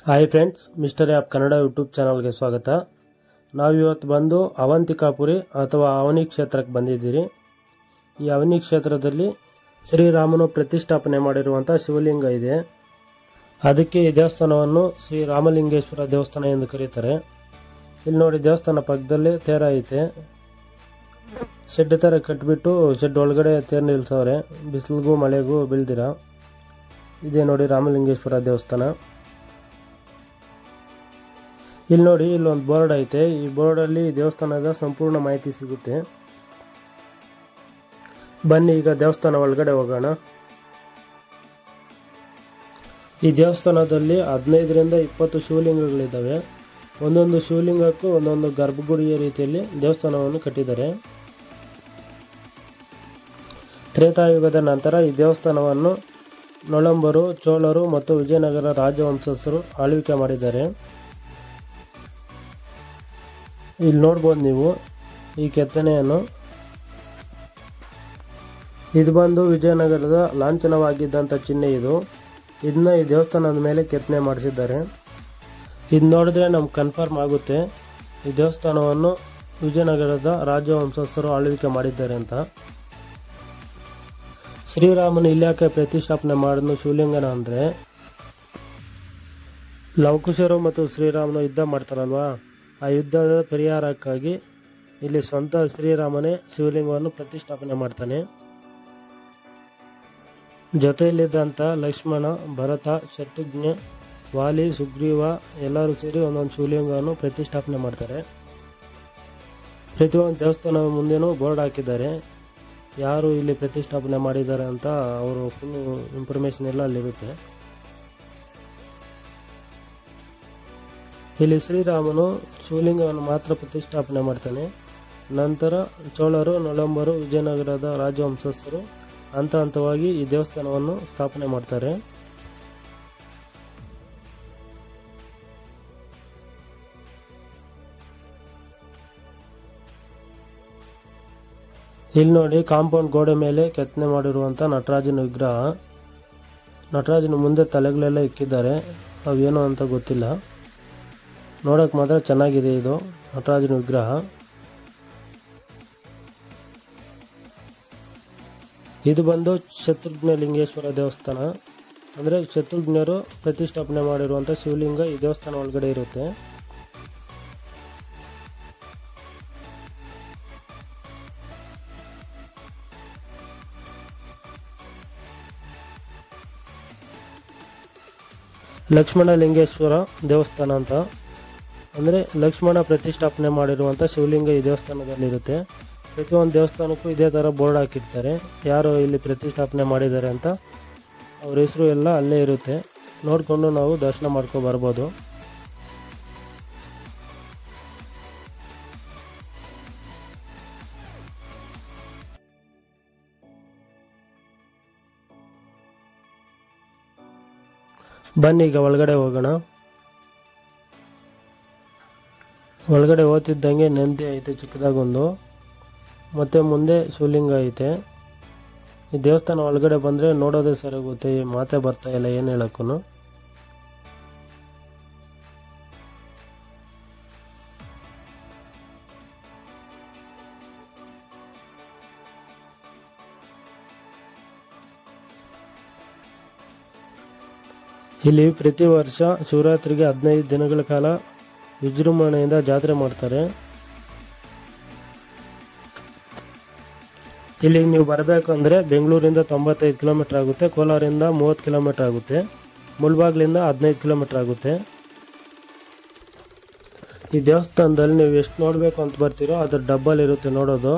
Hi friends, mister app Kannada YouTube ಚಾನಲ್ಗೆ ಸ್ವಾಗತ. ನಾವಿವತ್ತು ಬಂದು ಅವಂತಿಕಾಪುರಿ ಅಥವಾ ಅವನಿ ಕ್ಷೇತ್ರಕ್ಕೆ ಬಂದಿದ್ದೀರಿ. ಈ ಅವನಿ ಕ್ಷೇತ್ರದಲ್ಲಿ ಶ್ರೀರಾಮನು ಪ್ರತಿಷ್ಠಾಪನೆ ಮಾಡಿರುವಂಥ ಶಿವಲಿಂಗ ಇದೆ. ಅದಕ್ಕೆ ಈ ದೇವಸ್ಥಾನವನ್ನು ಶ್ರೀ ರಾಮಲಿಂಗೇಶ್ವರ ದೇವಸ್ಥಾನ ಎಂದು ಕರೀತಾರೆ. ಇಲ್ಲಿ ನೋಡಿ, ದೇವಸ್ಥಾನ ಪಕ್ಕದಲ್ಲಿ ತೇರ ಐತೆ. ಶೆಡ್ ಥರ ಕಟ್ಬಿಟ್ಟು ಶೆಡ್ ಒಳಗಡೆ ತೇರು ನಿಲ್ಸವ್ರೆ, ಬಿಸಿಲಿಗೂ ಮಳೆಗೂ ಬೀಳ್ದಿರ. ಇದೇ ನೋಡಿ ರಾಮಲಿಂಗೇಶ್ವರ ದೇವಸ್ಥಾನ. ಇಲ್ಲಿ ನೋಡಿ, ಇಲ್ಲೊಂದು ಬೋರ್ಡ್ ಐತೆ. ಈ ಬೋರ್ಡಲ್ಲಿ ದೇವಸ್ಥಾನದ ಸಂಪೂರ್ಣ ಮಾಹಿತಿ ಸಿಗುತ್ತೆ. ಬನ್ನಿ ಈಗ ದೇವಸ್ಥಾನ ಒಳಗಡೆ ಹೋಗೋಣ. ಈ ದೇವಸ್ಥಾನದಲ್ಲಿ 15ರಿಂದ 20 ಶಿವಲಿಂಗಗಳಿದ್ದಾವೆ. ಒಂದೊಂದು ಶಿವಲಿಂಗಕ್ಕೂ ಒಂದೊಂದು ಗರ್ಭಗುಡಿಯ ರೀತಿಯಲ್ಲಿ ದೇವಸ್ಥಾನವನ್ನು ಕಟ್ಟಿದ್ದಾರೆ. ತ್ರೇತಾಯುಗದ ನಂತರ ಈ ದೇವಸ್ಥಾನವನ್ನು ನೊಳಂಬರು, ಚೋಳರು ಮತ್ತು ವಿಜಯನಗರ ರಾಜವಂಶಸ್ಥರು ಆಳ್ವಿಕೆ ಮಾಡಿದ್ದಾರೆ. ಇಲ್ಲಿ ನೋಡ್ಬೋದು ನೀವು ಈ ಕೆತ್ತನೆಯನ್ನು. ಇದು ಬಂದು ವಿಜಯನಗರದ ಲಾಂಛನವಾಗಿದ್ದಂಥ ಚಿಹ್ನೆ ಇದು. ಇದನ್ನ ಈ ದೇವಸ್ಥಾನದ ಮೇಲೆ ಕೆತ್ತನೆ ಮಾಡಿಸಿದ್ದಾರೆ. ಇದು ನೋಡಿದ್ರೆ ನಮ್ಗೆ ಕನ್ಫರ್ಮ್ ಆಗುತ್ತೆ ಈ ದೇವಸ್ಥಾನವನ್ನು ವಿಜಯನಗರದ ರಾಜವಂಶಸ್ಥರು ಆಳ್ವಿಕೆ ಮಾಡಿದ್ದಾರೆ ಅಂತ. ಶ್ರೀರಾಮನು ಇಲ್ಯಾಕೆ ಪ್ರತಿಷ್ಠಾಪನೆ ಮಾಡಿದ್ನು ಶಿವಲಿಂಗನ ಅಂದರೆ, ಲವಕುಶರು ಮತ್ತು ಶ್ರೀರಾಮನು ಯುದ್ಧ ಮಾಡ್ತಾರಲ್ವಾ, ಆ ಯುದ್ಧದ ಪರಿಹಾರಕ್ಕಾಗಿ ಇಲ್ಲಿ ಸ್ವಂತ ಶ್ರೀರಾಮನೇ ಶಿವಲಿಂಗವನ್ನು ಪ್ರತಿಷ್ಠಾಪನೆ ಮಾಡ್ತಾನೆ. ಜೊತೆಯಲ್ಲಿದ್ದಂಥ ಲಕ್ಷ್ಮಣ, ಭರತ, ಶತ್ರುಘ್ನ, ವಾಲಿ, ಸುಗ್ರೀವ ಎಲ್ಲರೂ ಸೇರಿ ಒಂದೊಂದು ಶಿವಲಿಂಗವನ್ನು ಪ್ರತಿಷ್ಠಾಪನೆ ಮಾಡ್ತಾರೆ. ಪ್ರತಿಯೊಂದು ದೇವಸ್ಥಾನದ ಮುಂದೆನೂ ಬೋರ್ಡ್ ಹಾಕಿದ್ದಾರೆ, ಯಾರು ಇಲ್ಲಿ ಪ್ರತಿಷ್ಠಾಪನೆ ಮಾಡಿದ್ದಾರೆ ಅಂತ ಅವರು ಫುಲ್ ಇನ್ಫಾರ್ಮೇಶನ್ ಎಲ್ಲ ಅಲ್ಲಿರುತ್ತೆ. ಇಲ್ಲಿ ಶ್ರೀರಾಮನು ಶಿವಲಿಂಗವನ್ನು ಮಾತ್ರ ಪ್ರತಿಷ್ಠಾಪನೆ ಮಾಡ್ತಾನೆ. ನಂತರ ಚೋಳರು, ನೊಳಂಬರು, ವಿಜಯನಗರದ ರಾಜವಂಶಸ್ಥರು ಹಂತ ಹಂತವಾಗಿ ಈ ದೇವಸ್ಥಾನವನ್ನು ಸ್ಥಾಪನೆ ಮಾಡ್ತಾರೆ. ಇಲ್ಲಿ ನೋಡಿ, ಕಾಂಪೌಂಡ್ ಗೋಡೆ ಮೇಲೆ ಕೆತ್ತನೆ ಮಾಡಿರುವಂಥ ನಟರಾಜನ ವಿಗ್ರಹ. ನಟರಾಜನ ಮುಂದೆ ತಲೆಗಳೆಲ್ಲ ಇಕ್ಕಿದ್ದಾರೆ, ಅವೇನೋ ಅಂತ ಗೊತ್ತಿಲ್ಲ. ನೋಡೋಕೆ ಮಾತ್ರ ಚೆನ್ನಾಗಿದೆ ಇದು ನಟರಾಜನ ವಿಗ್ರಹ. ಇದು ಬಂದು ಶತ್ರುಘ್ನ ಲಿಂಗೇಶ್ವರ ದೇವಸ್ಥಾನ. ಅಂದರೆ ಶತ್ರುಘ್ನರು ಪ್ರತಿಷ್ಠಾಪನೆ ಮಾಡಿರುವಂಥ ಶಿವಲಿಂಗ ಈ ದೇವಸ್ಥಾನ ಒಳಗಡೆ ಇರುತ್ತೆ. ಲಕ್ಷ್ಮಣ ಲಿಂಗೇಶ್ವರ ದೇವಸ್ಥಾನ ಅಂತ, ಅಂದರೆ ಲಕ್ಷ್ಮಣ ಪ್ರತಿಷ್ಠಾಪನೆ ಮಾಡಿರುವಂಥ ಶಿವಲಿಂಗ ಈ ದೇವಸ್ಥಾನದಲ್ಲಿರುತ್ತೆ. ಪ್ರತಿಯೊಂದು ದೇವಸ್ಥಾನಕ್ಕೂ ಇದೇ ಥರ ಬೋರ್ಡ್ ಹಾಕಿರ್ತಾರೆ, ಯಾರು ಇಲ್ಲಿ ಪ್ರತಿಷ್ಠಾಪನೆ ಮಾಡಿದ್ದಾರೆ ಅಂತ. ಅವ್ರ ಹೆಸರು ಎಲ್ಲ ಅಲ್ಲೇ ಇರುತ್ತೆ. ನೋಡಿಕೊಂಡು ನಾವು ದರ್ಶನ ಮಾಡ್ಕೊ ಬರ್ಬೋದು. ಬನ್ನಿ ಈಗ ಒಳಗಡೆ ಹೋಗೋಣ. ಒಳಗಡೆ ಹೋಗ್ತಿದ್ದಂಗೆ ನಂದಿ ಐತೆ ಚಿಕ್ಕದಾಗೊಂದು, ಮತ್ತು ಮುಂದೆ ಶಿವಲಿಂಗ ಐತೆ. ಈ ದೇವಸ್ಥಾನ ಒಳಗಡೆ ಬಂದರೆ ನೋಡೋದೇ ಸರಿಯಾಗುತ್ತೆ, ಮಾತೇ ಬರ್ತಾ ಇಲ್ಲ ಏನು ಹೇಳಕ್ಕೂ. ಇಲ್ಲಿ ಪ್ರತಿ ವರ್ಷ ಶಿವರಾತ್ರಿಗೆ 15 ದಿನಗಳ ಕಾಲ ವಿಜೃಂಭಣೆಯಿಂದ ಜಾತ್ರೆ ಮಾಡ್ತಾರೆ. ಇಲ್ಲಿಗೆ ನೀವು ಬರಬೇಕು ಅಂದರೆ ಬೆಂಗಳೂರಿಂದ 95 ಕಿಲೋಮೀಟರ್ ಆಗುತ್ತೆ, ಕೋಲಾರಿಂದ 30 ಕಿಲೋಮೀಟರ್ ಆಗುತ್ತೆ, ಮುಳ್ಬಾಗ್ಲಿಂದ 15 ಕಿಲೋಮೀಟರ್ ಆಗುತ್ತೆ. ಈ ದೇವಸ್ಥಾನದಲ್ಲಿ ನೀವು ಎಷ್ಟು ನೋಡಬೇಕು ಅಂತ ಬರ್ತೀರೋ ಅದ್ರ ಡಬ್ಬಲ್ ಇರುತ್ತೆ ನೋಡೋದು.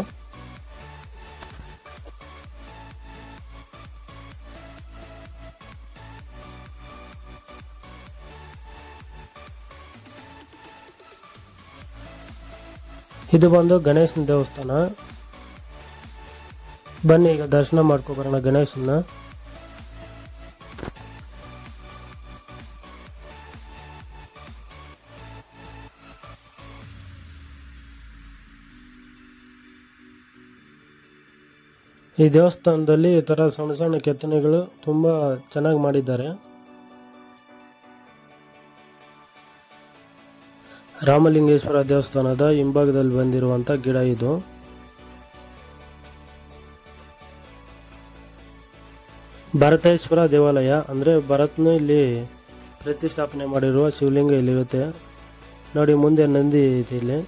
ಇದು ಬಂದು ಗಣೇಶನ ದೇವಸ್ಥಾನ. ಬನ್ನಿ ಈಗ ದರ್ಶನ ಮಾಡ್ಕೊಬರೋಣ ಗಣೇಶನ. ಈ ದೇವಸ್ಥಾನದಲ್ಲಿ ಈ ಥರ ಸಣ್ಣ ಸಣ್ಣ ಕೆತ್ತನೆಗಳು ತುಂಬ ಚೆನ್ನಾಗಿ ಮಾಡಿದ್ದಾರೆ. ರಾಮಲಿಂಗೇಶ್ವರ ದೇವಸ್ಥಾನದ ಹಿಂಭಾಗದಲ್ಲಿ ಬಂದಿರುವಂಥ ಗಿಡ ಇದು. ಭರತೇಶ್ವರ ದೇವಾಲಯ ಅಂದರೆ ಭರತ್ನು ಇಲ್ಲಿ ಪ್ರತಿಷ್ಠಾಪನೆ ಮಾಡಿರುವ ಶಿವಲಿಂಗ ಇಲ್ಲಿರುತ್ತೆ ನೋಡಿ. ಮುಂದೆ ನಂದಿ ಐತೆ ಇಲ್ಲಿ.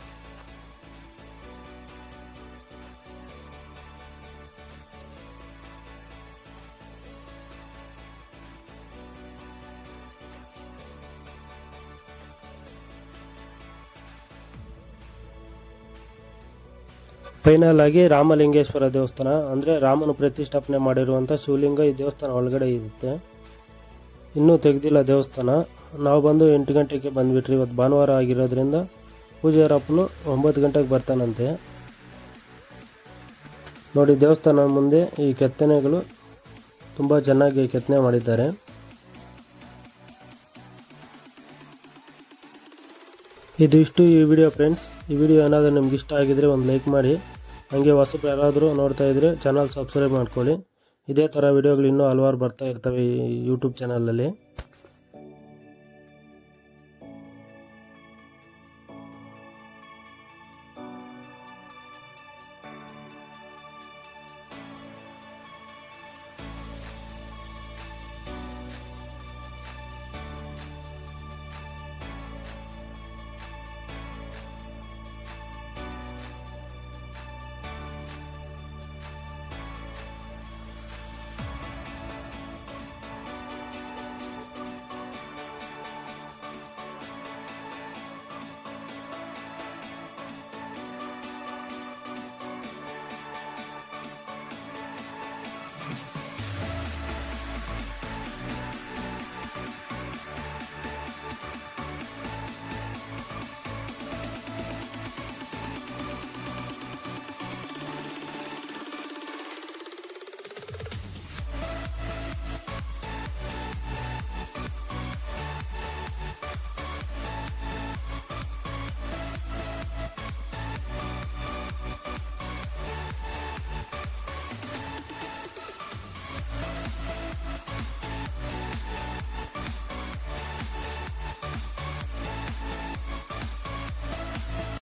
ಫೈನಲ್ ಆಗಿ ರಾಮಲಿಂಗೇಶ್ವರ ದೇವಸ್ಥಾನ ಅಂದರೆ ರಾಮನು ಪ್ರತಿಷ್ಠಾಪನೆ ಮಾಡಿರುವಂಥ ಶಿವಲಿಂಗ ಈ ದೇವಸ್ಥಾನ ಒಳಗಡೆ ಇರುತ್ತೆ. ಇನ್ನೂ ತೆಗೆದಿಲ್ಲ ದೇವಸ್ಥಾನ. ನಾವು ಬಂದು 8 ಗಂಟೆಗೆ ಬಂದ್ಬಿಟ್ರಿ. ಇವತ್ತು ಭಾನುವಾರ ಆಗಿರೋದ್ರಿಂದ ಪೂಜಾರಪ್ಪನು 9 ಗಂಟೆಗೆ ಬರ್ತಾನಂತೆ ನೋಡಿ. ದೇವಸ್ಥಾನ ಮುಂದೆ ಈ ಕೆತ್ತನೆಗಳು ತುಂಬ ಚೆನ್ನಾಗಿ ಕೆತ್ತನೆ ಮಾಡಿದ್ದಾರೆ. ಇದಿಷ್ಟು ಈ ವಿಡಿಯೋ ಫ್ರೆಂಡ್ಸ್. ಈ ವಿಡಿಯೋ ಏನಾದರೂ ನಿಮ್ಗೆ ಇಷ್ಟ ಆಗಿದ್ರೆ ಒಂದು ಲೈಕ್ ಮಾಡಿ. ಹಾಗೆ ಹೊಸಬ್ರು ಯಾರಾದರೂ ನೋಡ್ತಾ ಇದ್ರೆ ಚಾನಲ್ ಸಬ್ಸ್ಕ್ರೈಬ್ ಮಾಡ್ಕೊಳ್ಳಿ. ಇದೇ ಥರ ವಿಡಿಯೋಗಳು ಇನ್ನೂ ಹಲವಾರು ಬರ್ತಾ ಇರ್ತವೆ ಈ ಯೂಟ್ಯೂಬ್ ಚಾನಲಲ್ಲಿ.